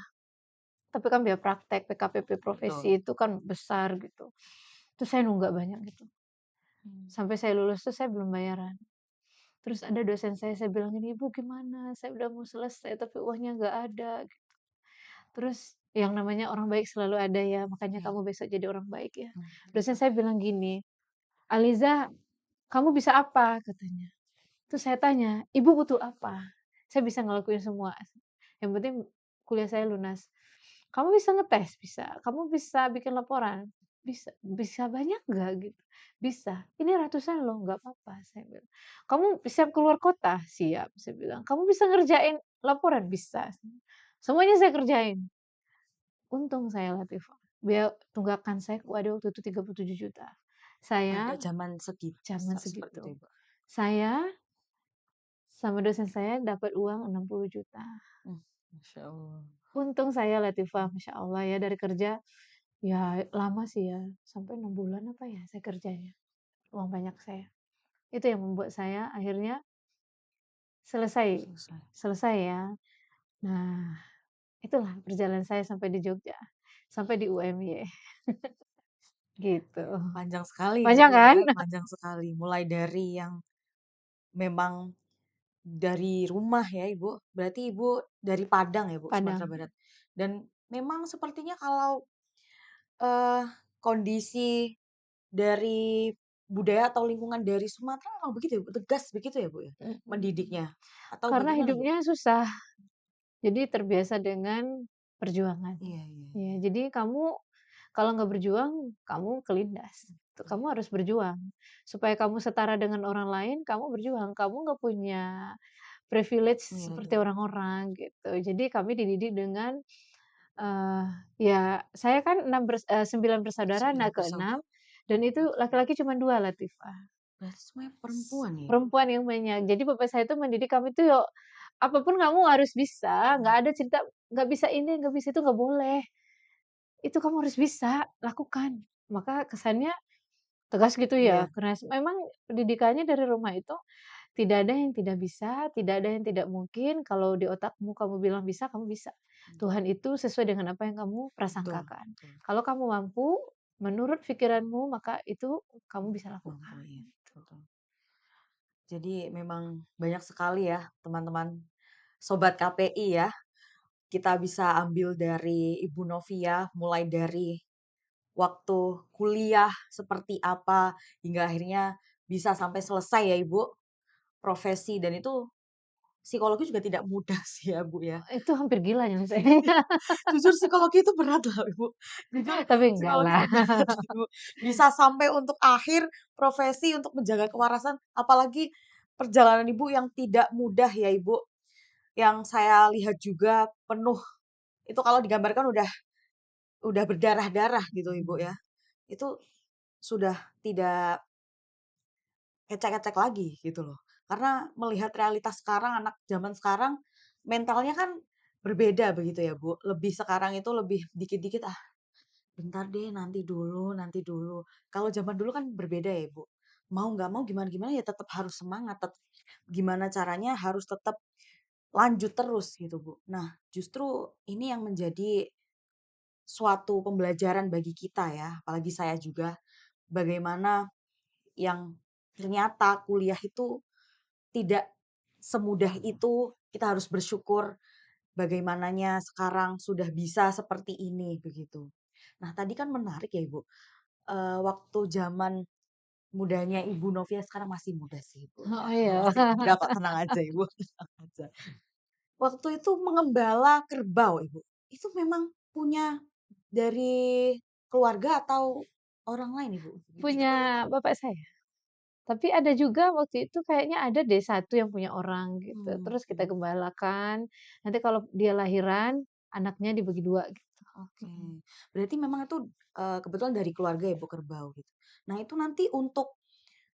Tapi kan biaya praktek PKPP betul. profesi itu kan besar gitu. Terus saya nunggak banyak gitu. Mmm. Sampai saya lulus tuh saya belum bayaran. Terus ada dosen saya bilang gini, "Ibu gimana? Saya udah mau selesai tapi uangnya nggak ada." Terus yang namanya orang baik selalu ada ya, makanya Iya. kamu besok jadi orang baik ya. Dosen Betul. saya bilang gini, "Aliza, kamu bisa apa?" katanya. Terus saya tanya, "Ibu butuh apa?" Saya bisa ngelakuin semua, yang penting kuliah saya lunas. "Kamu bisa ngetes?" "Bisa." "Kamu bisa bikin laporan?" "Bisa." "Bisa banyak nggak?" Gitu. "Bisa." "Ini ratusan loh." "Nggak apa-apa," saya bilang. "Kamu siap keluar kota?" "Siap," saya bilang. "Kamu bisa ngerjain laporan?" "Bisa." Semuanya saya kerjain. Untung saya Latifah, biaya tunggakan saya waduh waktu itu 37 juta. Saya Pada zaman zaman seperti itu segitu. ya, Bu? Saya sama dosen saya dapat uang 60 juta. Mmm, Masya Allah. Untung saya Latifah, Masya Allah ya dari kerja, ya lama sih ya, sampai 6 bulan apa ya saya kerjanya, uang banyak saya. Itu yang membuat saya akhirnya selesai Selesai. selesai ya. Nah, itulah perjalanan saya sampai di Jogja, sampai di UMY, gitu. Panjang sekali ya, Panjang Bu, kan? ya, panjang sekali. Mulai dari yang memang dari rumah ya, Ibu, berarti Ibu dari Padang ya, Bu, Sumatera Padang. Barat. Dan memang sepertinya kalau, eee, kondisi dari budaya atau lingkungan dari Sumatera memang begitu ya, Bu, tegas begitu ya, Bu, ya, Mhm. mendidiknya? Atau Karena bagaimana, Bu? hidupnya susah, jadi terbiasa dengan perjuangan. Iya iya Ya, iya. jadi kamu kalau nggak berjuang, kamu kelindas. Kamu harus berjuang. Supaya kamu setara dengan orang lain, kamu berjuang. Kamu nggak punya privilege Iya seperti iya. orang-orang gitu. Jadi kami dididik dengan, eee, ya saya kan 9 bersaudara, 9 anak bersaudara. ke-6 dan itu Oke. laki-laki cuma 2 Latifah. Berarti semuanya perempuan ya, Ibu? Perempuan yang banyak. Jadi bapak saya itu mendidik kami tuh, "Yo, apapun kamu harus bisa, nggak Iya. ada cerita, nggak bisa ini, nggak bisa itu, nggak boleh. Itu kamu harus bisa, lakukan." Maka kesannya tegas gitu ya, Iya. keras. Memang pendidikannya dari rumah itu tidak ada yang tidak bisa, tidak ada yang tidak mungkin, kalau di otakmu kamu bilang bisa, kamu bisa. Mmm, Tuhan itu sesuai dengan apa yang kamu betul prasangkakan. betul. Kalau kamu mampu, menurut pikiranmu, maka itu kamu bisa Mampu, lakukan. iya, betul. Jadi memang banyak sekali ya teman-teman sobat KPI ya, kita bisa ambil dari Ibu Novia mulai dari waktu kuliah seperti apa, hingga akhirnya bisa sampai selesai ya Ibu, profesi dan itu psikologi juga tidak mudah sih ya Bu ya. Itu hampir gila nyelesainnya, Jujur psikologi itu berat loh Ibu, jujur tapi enggak psikologi lah. itu berat Ibu. Bisa sampai untuk akhir profesi untuk menjaga kewarasan, apalagi perjalanan Ibu yang tidak mudah ya Ibu, yang saya lihat juga penuh itu kalau digambarkan udah berdarah-darah gitu Ibu ya. Itu sudah tidak ecek-ecek lagi gitu loh. Karena melihat realitas sekarang, anak zaman sekarang mentalnya kan berbeda begitu ya Bu, lebih sekarang itu lebih dikit-dikit, "Ah, bentar deh, nanti dulu." Kalau zaman dulu kan berbeda ya, Bu. Mau nggak mau gimana-gimana ya tetap harus semangat, gimana caranya harus tetap lanjut terus gitu, Bu. Nah, justru ini yang menjadi suatu pembelajaran bagi kita ya, apalagi saya juga, bagaimana yang ternyata kuliah itu tidak semudah itu, kita harus bersyukur bagaimananya sekarang sudah bisa seperti ini, begitu. Nah, tadi kan menarik ya, Ibu, waktu zaman mudanya Ibu Novia sekarang masih muda sih, Ibu, ya, Oh iya. masih muda kok, tenang aja, Ibu, tenang aja. Waktu itu mengembala kerbau, Ibu, itu memang punya dari keluarga atau orang lain, Ibu? Itu bagaimana? Punya bapak saya. Tapi ada juga waktu itu kayaknya ada deh satu yang punya orang gitu, terus kita Mhm, gembalakan, nanti kalau dia lahiran, anaknya dibagi 2 gitu. oke. Mhm. Berarti memang itu, kebetulan dari keluarga ya, Bu, kerbau gitu. Nah, itu nanti untuk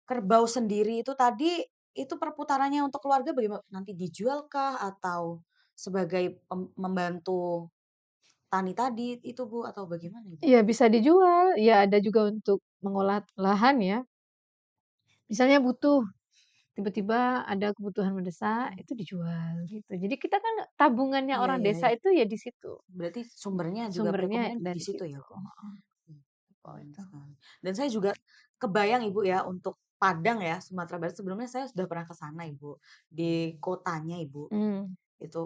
kerbau sendiri itu tadi, itu perputarannya untuk keluarga bagaimana? Nanti dijualkah atau sebagai membantu tani tadi itu, Bu, atau bagaimana, Ibu? Iya bisa dijual, ya ada juga untuk mengolah lahan ya, misalnya butuh tiba-tiba ada kebutuhan mendesak, Mmm. itu dijual gitu. Jadi kita kan tabungannya Iya orang iya desa iya. itu ya di situ, Berarti sumbernya juga sumbernya perekonomian di dari situ ya, situ, Bu? heeh, Mmm, keren gitu. sekali. Dan saya juga kebayang Ibu ya untuk Padang ya, Sumatera Barat, sebelumnya saya sudah pernah ke sana Ibu, di kotanya Ibu, Mmm, itu.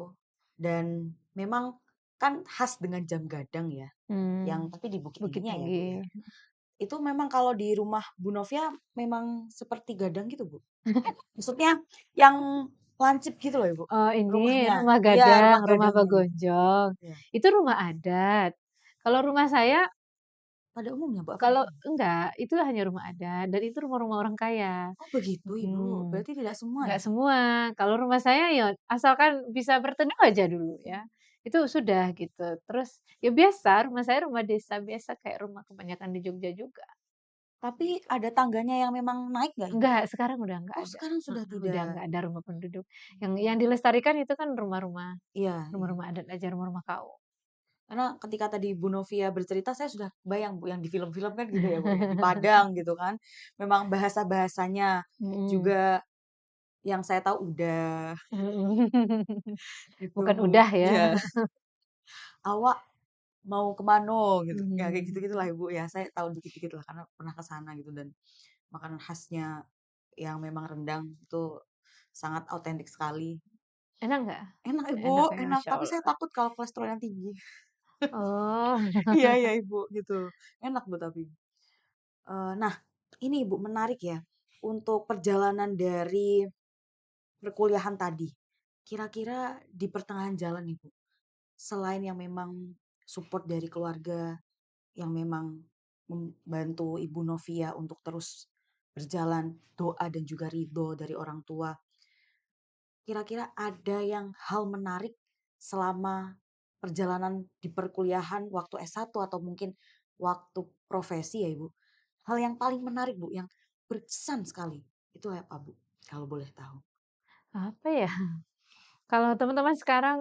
Dan memang kan khas dengan jam gadang ya, yang mmm, tapi di Bukit Bukit Tingginya ya, Bu, ya. Tinggi. Itu memang kalau di rumah Bu Novia memang seperti gadang gitu, Bu? Maksudnya yang lancip gitu loh, Ibu, Oh ini rumahnya? rumah Iya, gadang, rumah rumah gadangnya. bagonjong, Iya. itu rumah adat. Kalau rumah saya Pada umumnya, Bu, apa kalau gimana? enggak, itu hanya rumah adat dan itu rumah-rumah orang kaya. Oh begitu, Ibu? Mhm, Berarti tidak semua nggak ya? semua. Kalau rumah saya ya asalkan bisa berteduh aja dulu ya, itu sudah gitu. Terus ya biasa, rumah saya rumah desa biasa kayak rumah kebanyakan di Jogja juga. Tapi ada tangganya yang memang naik nggak, Ibu? Enggak, sekarang udah enggak Oh ada, sekarang sudah heeh, udah tidak. enggak ada rumah penduduk. Yang Oh. dilestarikan itu kan rumah-rumah Iya iya. rumah-rumah adat aja, rumah-rumah KU. Karena ketika tadi Bu Novia bercerita, saya sudah bayang Bu, yang di film-film kan gitu ya Bu, yang di Padang gitu kan. Memang bahasa-bahasanya Mhm, juga yang saya tahu udah mhm. gitu Bukan Bu. udah ya. Iya, "Awak mau ke mano?" Gitu. Ya kayak Mhm. gitu-gitulah Ibu ya, saya tahu dikit-dikit lah karena pernah ke sana gitu dan makanan khasnya yang memang rendang itu sangat autentik sekali. Enak nggak? Enak Ibu, Enak ya, enak, Masya tapi saya Allah. takut kalau kolesterolnya tinggi. Oh, Iya iya Ibu, gitu. Enak Bu tapi. Nah ini Ibu menarik ya, untuk perjalanan dari perkuliahan tadi. Kira-kira di pertengahan jalan nih Bu, selain yang memang support dari keluarga, yang memang membantu Ibu Novia untuk terus berjalan, doa dan juga ridho dari orang tua, kira-kira ada yang hal menarik selama perjalanan di perkuliahan waktu S1 atau mungkin waktu profesi ya Ibu? Hal yang paling menarik Bu, yang berkesan sekali, itu apa Bu? Kalau boleh tahu? apa ya, kalau teman-teman sekarang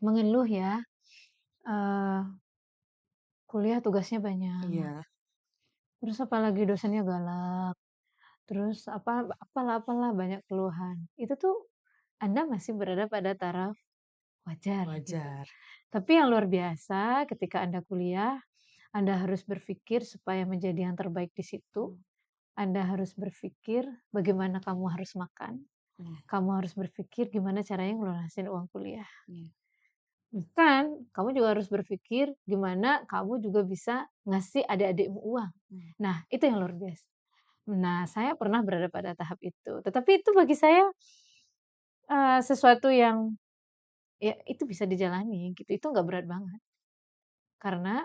mengeluh ya, eee, kuliah tugasnya banyak, Iya. terus apalagi dosennya galak, terus apalah banyak keluhan. Itu tuh Anda masih berada pada taraf wajar gitu. Wajar. Tapi yang luar biasa ketika Anda kuliah, Anda harus berpikir supaya menjadi yang terbaik di situ, Mmm, Anda harus berpikir bagaimana kamu harus makan, iya kamu harus berpikir gimana caranya ngelunasin uang kuliah. iya. Bukan, kamu juga harus berpikir gimana kamu juga bisa ngasih adik-adikmu uang. Mmm, Nah, itu yang luar biasa. Nah, saya pernah berada pada tahap itu, tetapi itu bagi saya, sesuatu yang ya itu bisa dijalani gitu, itu nggak berat banget. Karena,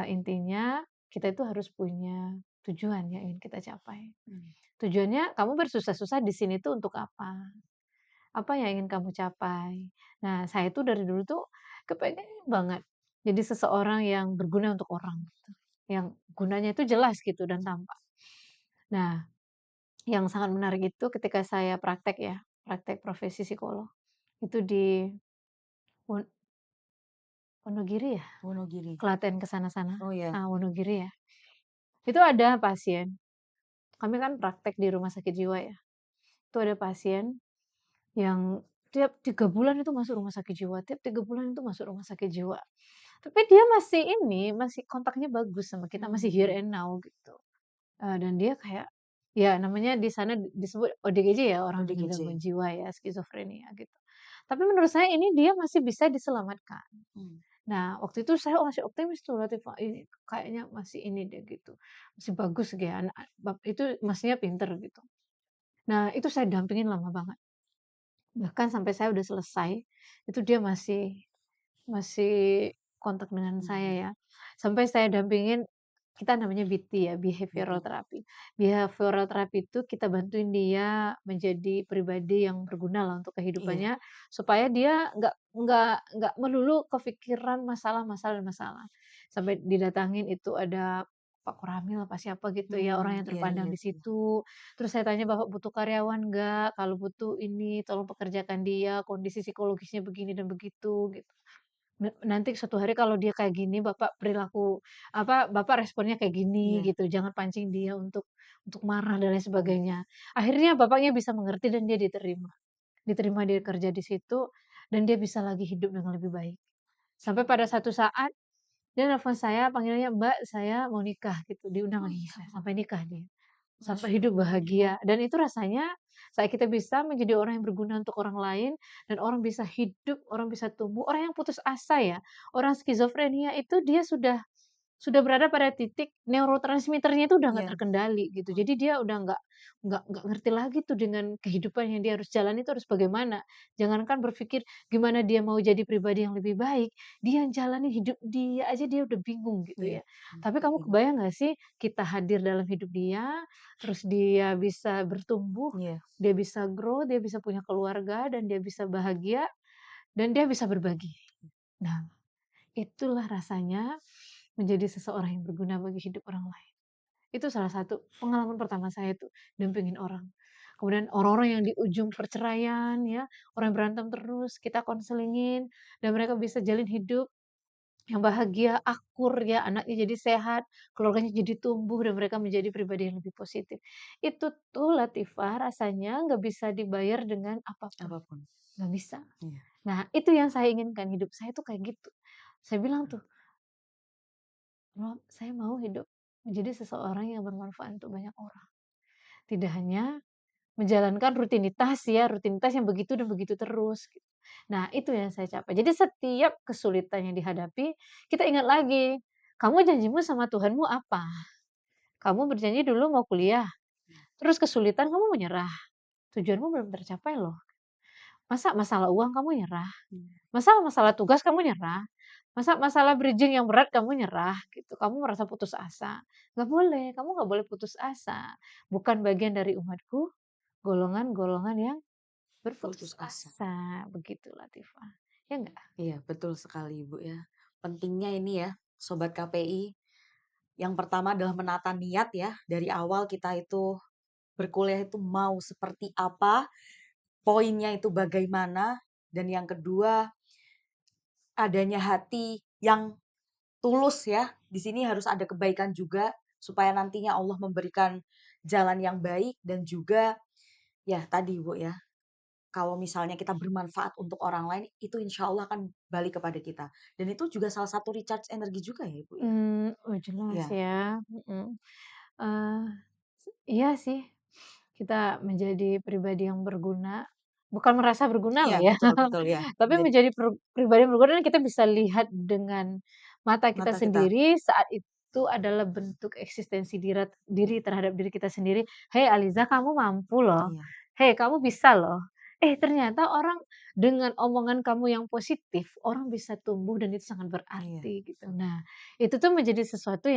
intinya kita itu harus punya tujuan yang ingin kita capai. mmm, Tujuannya kamu bersusah-susah di sini tuh untuk apa? Apa yang ingin kamu capai? Nah, saya tuh dari dulu tuh kepengen banget jadi seseorang yang berguna untuk orang gitu, yang gunanya itu jelas gitu dan tampak. Nah, yang sangat menarik itu ketika saya praktek ya, praktek profesi psikolog, itu di Won Wonogiri ya? Wonogiri. Klaten ke sana-sana, Oh ya. Wonogiri ya. Itu ada pasien, kami kan praktek di rumah sakit jiwa ya, itu ada pasien yang tiap 3 bulan itu masuk rumah sakit jiwa, tiap 3 bulan itu masuk rumah sakit jiwa. Tapi dia masih ini, masih kontaknya bagus sama kita, masih here Mmm, and now gitu. Dan dia kayak, ya namanya di sana disebut ODGJ ya, orang dengan ODGJ. gangguan jiwa ya, skizofrenia gitu. Tapi menurut saya ini dia masih bisa diselamatkan. Mmm, Nah, waktu itu saya masih optimis tuh, Latifah, ini kayaknya masih ini deh gitu, masih bagus gitu ya, itu Masnya pinter gitu. Nah, itu saya dampingin lama banget. Bahkan sampai saya udah selesai, itu dia masih masih kontak dengan saya mhm, ya. Sampai saya dampingin, kita namanya BT ya, behavioral gitu. therapy. Behavioral therapy itu kita bantuin dia menjadi pribadi yang berguna lah untuk Iya, kehidupannya, supaya dia nggak melulu kepikiran masalah. Sampai didatangin itu ada Pak Koramil apa siapa gitu ya, orang yang iya terpandang iya di sih. situ. Terus saya tanya, "Bapak butuh karyawan nggak? Kalau butuh ini tolong pekerjakan dia, kondisi psikologisnya begini dan begitu," gitu. Nanti suatu hari kalau dia kayak gini, Bapak perilaku Bapak responnya kayak gini Iya, gitu, jangan pancing dia untuk marah dan lain iya, sebagainya. Akhirnya bapaknya bisa mengerti dan dia diterima. Diterima dia kerja di situ dan dia bisa lagi hidup dengan lebih baik. Sampai pada satu saat dia nelfon saya, panggilnya, "Mbak, saya mau nikah," gitu, diundang lagi nikah, sampai nikah dia. Sampai Masya hidup Allah. bahagia dan itu rasanya saat kita bisa menjadi orang yang berguna untuk orang lain dan orang bisa hidup, orang bisa tumbuh, orang yang putus asa ya, orang skizofrenia itu dia sudah berada pada titik neurotransmitternya itu udah nggak Iya, terkendali gitu. Jadi dia udah nggak ngerti lagi tuh dengan kehidupan yang dia harus jalani itu harus bagaimana. Jangankan berpikir gimana dia mau jadi pribadi yang lebih baik, dia yang jalani hidup dia aja dia udah bingung gitu iya, ya. Tapi kamu Ibu. kebayang nggak sih kita hadir dalam hidup dia, terus dia bisa bertumbuh, Iya, dia bisa grow, dia bisa punya keluarga dan dia bisa bahagia dan dia bisa berbagi. Nah, itulah rasanya menjadi seseorang yang berguna bagi hidup orang lain. Itu salah satu pengalaman pertama saya tuh, dampingin orang. Kemudian orang-orang yang di ujung perceraian ya, orang yang berantem terus, kita konselingin dan mereka bisa jalin hidup yang bahagia, akur ya, anaknya jadi sehat, keluarganya jadi tumbuh dan mereka menjadi pribadi yang lebih positif. Itu tuh Latifah rasanya nggak bisa dibayar dengan apapun, apapun. nggak bisa. Iya, Nah itu yang saya inginkan, hidup saya tuh kayak gitu. Saya bilang tuh, Saya mau hidup menjadi seseorang yang bermanfaat untuk banyak orang. Tidak hanya menjalankan rutinitas ya, rutinitas yang begitu dan begitu terus, gitu. Nah, itu yang saya capai. Jadi setiap kesulitan yang dihadapi, kita ingat lagi, kamu janjimu sama Tuhanmu apa? Kamu berjanji dulu mau kuliah, terus kesulitan kamu menyerah. Tujuanmu belum tercapai loh. Masa masalah uang kamu nyerah? mmm, Masa masalah tugas kamu nyerah? Masa masalah bridging yang berat kamu nyerah gitu, kamu merasa putus asa? Nggak boleh, kamu nggak boleh putus asa. Bukan bagian dari umatku, golongan-golongan yang berputus putus asa. asa, begitu Latifah. Ya enggak? Iya, betul sekali, Ibu, ya. Pentingnya ini ya, sobat KPI, yang pertama adalah menata niat ya, dari awal kita itu berkuliah itu mau seperti apa, poinnya itu bagaimana, dan yang kedua, adanya hati yang tulus ya. Di sini harus ada kebaikan juga, supaya nantinya Allah memberikan jalan yang baik dan juga, ya tadi, Bu, ya, kalau misalnya kita bermanfaat untuk orang lain, itu insya Allah akan balik kepada kita. Dan itu juga salah satu recharge energi juga ya, Ibu, ya? Oh jelas Iya, ya, eee, iya sih, kita menjadi pribadi yang berguna, bukan merasa berguna iya, loh ya, betul betul, ya. tapi Jadi menjadi pribadi yang berguna dan kita bisa lihat dengan mata kita mata kita sendiri saat itu adalah bentuk eksistensi diri terhadap diri kita sendiri, "Hei Aliza kamu mampu loh, iya, hei kamu bisa loh." Ternyata orang dengan omongan kamu yang positif, orang bisa tumbuh dan itu sangat iya, berarti gitu. Nah, itu tuh menjadi sesuatu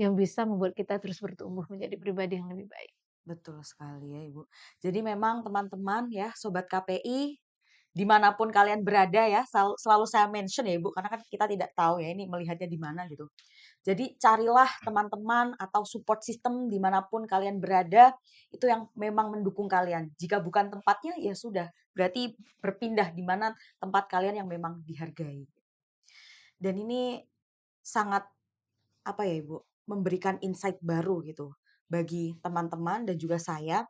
yang bisa membuat kita terus bertumbuh menjadi pribadi yang lebih baik. betul sekali ya, Ibu. Jadi memang teman-teman ya, sobat KPI, dimanapun kalian berada ya, selalu saya mention ya, Ibu, karena kan kita tidak tahu ya ini melihatnya di mana gitu. Jadi carilah teman-teman atau support system dimanapun kalian berada, itu yang memang mendukung kalian. Jika bukan tempatnya, ya sudah, berarti berpindah di mana tempat kalian yang memang dihargai. Dan ini sangat, apa ya, Ibu, memberikan insight baru gitu bagi teman-teman dan juga saya.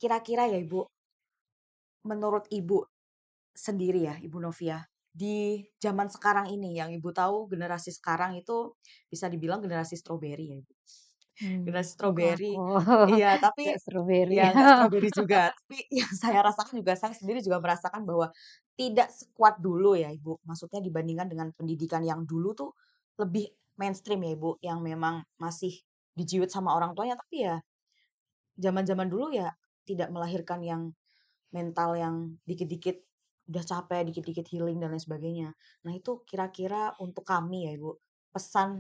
Kira-kira ya, Ibu, menurut Ibu sendiri ya, Ibu Novia, di zaman sekarang ini yang Ibu tahu generasi sekarang itu bisa dibilang generasi stroberi ya, Ibu. Generasi Enggak stroberi, kok, iya, tapi nggak stroberi. ya nggak stroberi juga, tapi yang saya rasakan juga saya sendiri juga merasakan bahwa tidak sekuat dulu ya, Ibu. Maksudnya dibandingkan dengan pendidikan yang dulu tuh lebih mainstream ya, Ibu, yang memang masih dijiwit sama orang tuanya, tapi ya zaman-zaman dulu ya tidak melahirkan yang mental yang dikit-dikit udah capek, dikit-dikit healing dan lain sebagainya. Nah, itu kira-kira untuk kami ya, Ibu, pesan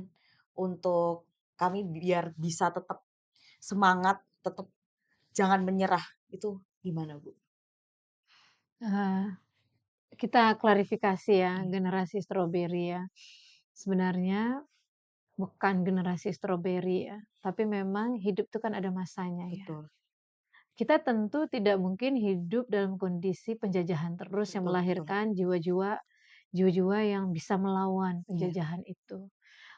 untuk kami biar bisa tetap semangat, tetap jangan menyerah, itu gimana, Bu? Eee, kita klarifikasi ya, Iya, generasi stroberi ya. Sebenarnya bukan generasi stroberi ya, tapi memang hidup itu kan ada masanya ya. betul, Kita tentu tidak mungkin hidup dalam kondisi penjajahan terus yang betul betul. melahirkan jiwa-jiwa jiwa-jiwa yang bisa melawan Iya. penjajahan itu.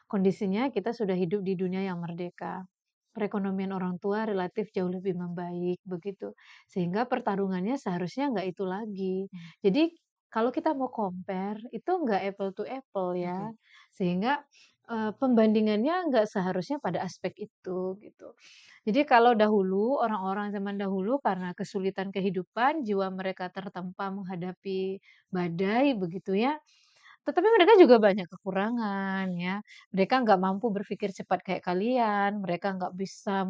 Kondisinya kita sudah hidup di dunia yang merdeka. Perekonomian orang tua relatif jauh lebih membaik begitu. Sehingga pertarungannya seharusnya nggak itu lagi. Mmm, Jadi kalau kita mau compare itu nggak apple to apple ya. oke. Sehingga pembandingannya nggak seharusnya pada aspek itu gitu. Jadi kalau dahulu orang-orang zaman dahulu karena kesulitan kehidupan jiwa mereka tertempa menghadapi badai begitu ya. Tetapi mereka juga banyak kekurangan ya, mereka nggak mampu berpikir cepat kayak kalian, mereka nggak bisa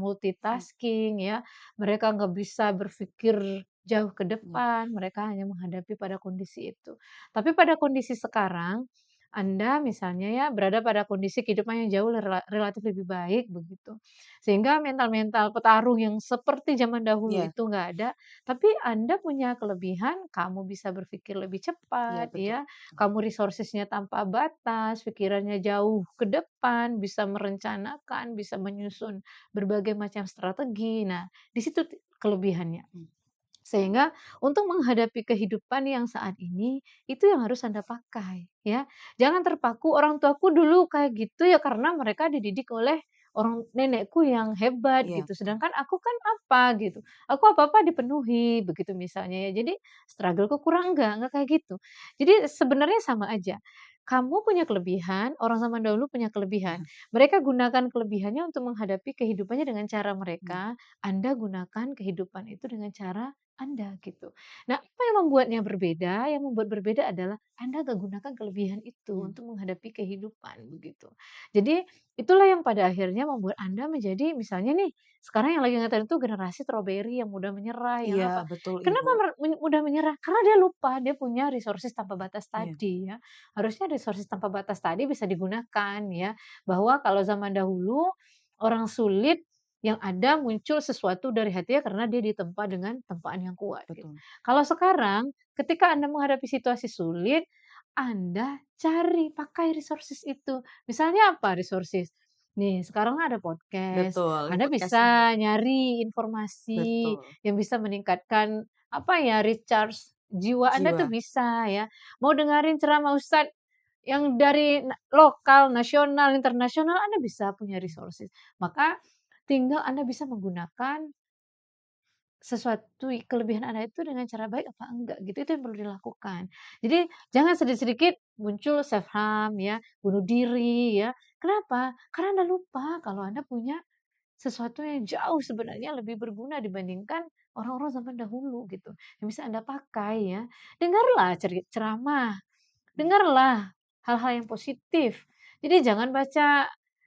Mmm, multitasking ya, mereka nggak bisa berpikir jauh ke iya. depan, mereka hanya menghadapi pada kondisi itu. Tapi pada kondisi sekarang, Anda misalnya ya berada pada kondisi kehidupan yang jauh relatif lebih baik begitu. Sehingga mental-mental petarung yang seperti zaman dahulu Iya, itu nggak ada, tapi Anda punya kelebihan, kamu bisa berpikir lebih iya cepat betul. ya, kamu resources-nya tanpa batas, pikirannya jauh ke depan, bisa merencanakan, bisa menyusun berbagai macam strategi. Nah, di situ kelebihannya. Mmm, Sehingga untuk menghadapi kehidupan yang saat ini, itu yang harus Anda pakai, ya. Jangan terpaku, "Orang tuaku dulu kayak gitu ya karena mereka dididik oleh orang nenekku yang hebat," iya gitu. betul. Sedangkan aku kan apa, gitu. Aku apa-apa dipenuhi, begitu misalnya ya. Jadi struggle-ku kurang enggak kayak gitu. Jadi sebenarnya sama aja. Kamu punya kelebihan, orang zaman dahulu punya kelebihan. Mereka gunakan kelebihannya untuk menghadapi kehidupannya dengan cara Mmm, mereka, Anda gunakan kehidupan itu dengan cara anda, gitu. Nah, apa yang membuatnya berbeda? Yang membuat berbeda adalah Anda nggak gunakan kelebihan itu mmm, untuk menghadapi kehidupan, begitu. Jadi, itulah yang pada akhirnya membuat Anda menjadi misalnya nih, sekarang yang lagi ngetren itu generasi strawberry yang mudah menyerah, yang iya apa. betul Kenapa Ibu. mudah menyerah? Karena dia lupa dia punya resources tanpa batas Iya, tadi ya. Harusnya resources tanpa batas tadi bisa digunakan ya, bahwa kalau zaman dahulu orang sulit yang ada muncul sesuatu dari hatinya karena dia ditempa dengan tempaan yang kuat gitu. betul. Kalau sekarang ketika Anda menghadapi situasi sulit, Anda cari, pakai resources itu. Misalnya apa resources? Nih, sekarang ada podcast, Betul, di Anda podcast ini. bisa nyari informasi Betul, yang bisa meningkatkan apa ya, recharge jiwa Anda tuh jiwa. bisa ya. Mau dengerin ceramah ustad yang dari lokal, nasional, internasional, Anda bisa punya Mmm, resources. Maka tinggal Anda bisa menggunakan sesuatu kelebihan Anda itu dengan cara baik apa enggak gitu, itu yang perlu dilakukan. Jadi jangan sedikit-sedikit muncul self harm ya, bunuh diri ya. Kenapa? Karena Anda lupa kalau Anda punya sesuatu yang jauh sebenarnya lebih berguna dibandingkan orang-orang zaman dahulu gitu, yang bisa Anda pakai ya. Dengarlah ceramah, iya. dengarlah hal-hal yang positif. Jadi jangan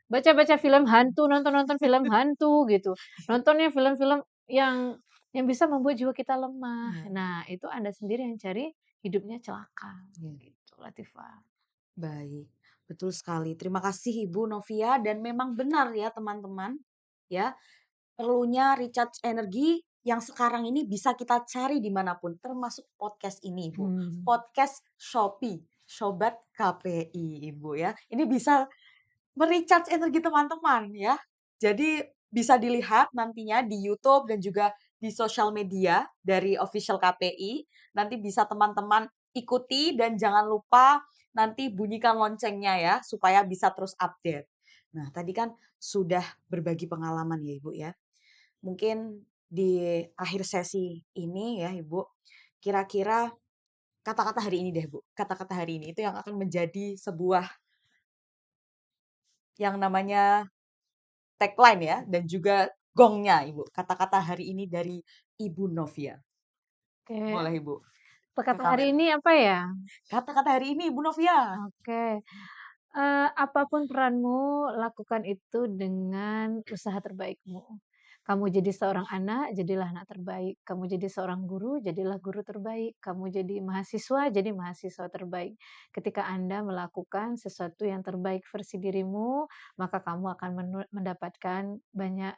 baca-baca film hantu, nonton-nonton film hantu gitu. Nontonnya film-film yang bisa membuat jiwa kita lemah. Iya, Nah, itu Anda sendiri yang cari hidupnya celaka, iya. gitu Latifah. Baik, betul sekali. Terima kasih Ibu Novia dan memang benar ya teman-teman, ya, perlunya recharge energi yang sekarang ini bisa kita cari dimanapun, termasuk podcast ini Ibu. Hmm. Podcast Shopee, Sobat KPI Ibu ya. Ini bisa energi teman-teman ya. Jadi bisa dilihat nantinya di YouTube dan juga di sosial media dari official KPI. Nanti bisa teman-teman ikuti dan jangan lupa nanti bunyikan loncengnya ya supaya bisa terus update. Nah, tadi kan sudah berbagi pengalaman ya Ibu ya. Mungkin di akhir sesi ini ya Ibu, kira-kira kata-kata hari ini deh Bu, kata-kata hari ini itu yang akan menjadi sebuah yang namanya tagline ya dan juga gongnya Ibu, kata-kata hari ini dari Ibu Novia. Oke, Boleh Ibu, ke perkataan hari kamera. ini apa ya? Kata-kata hari ini Ibu Novia. Oke, apapun peranmu, lakukan itu dengan usaha terbaikmu. Kamu jadi seorang anak, jadilah anak terbaik. Kamu jadi seorang guru, jadilah guru terbaik. Kamu jadi mahasiswa, jadi mahasiswa terbaik. Ketika Anda melakukan sesuatu yang terbaik versi dirimu, maka kamu akan mendapatkan banyak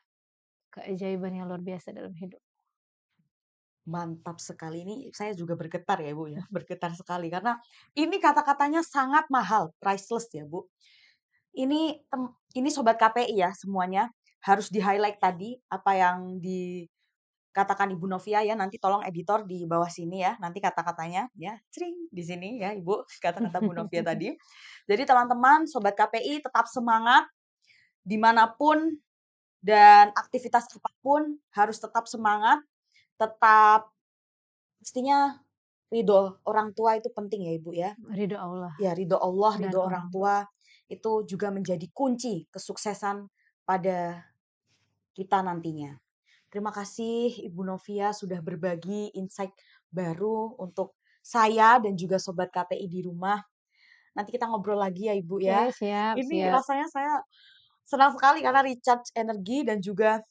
keajaiban yang luar biasa dalam hidup. Mantap sekali, ini saya juga bergetar ya Bu ya, bergetar sekali karena ini kata-katanya sangat mahal, priceless ya Bu. Ini sobat KPI ya semuanya, harus di-highlight tadi apa yang katakan Ibu Novia ya, nanti tolong editor di bawah sini ya, nanti kata-katanya ya, cring di sini ya Ibu, kata-kata Bu Novia tadi. Jadi teman-teman, Sobat KPI tetap semangat dimanapun dan aktivitas apapun harus tetap semangat, tetap pastinya ridho orang tua itu penting ya Ibu ya. Ridho Allah Ya, ridho Allah, dan ridho orang orang tua. tua itu juga menjadi kunci kesuksesan pada kita nantinya. Terima kasih Ibu Novia sudah berbagi insight baru untuk saya dan juga Sobat KPI di rumah. Nanti kita ngobrol lagi ya Ibu Oke, ya. siap, Ini siap. rasanya saya senang sekali karena recharge energi dan juga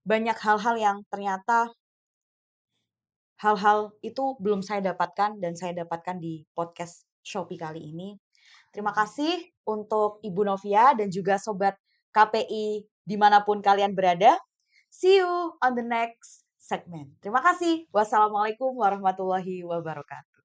banyak hal-hal yang ternyata hal-hal itu belum saya dapatkan dan saya dapatkan di podcast Shopee kali ini. Terima kasih untuk Ibu Novia dan juga Sobat KPI dimanapun kalian berada. See you on the next segment. Terima kasih. Wassalamualaikum warahmatullahi wabarakatuh.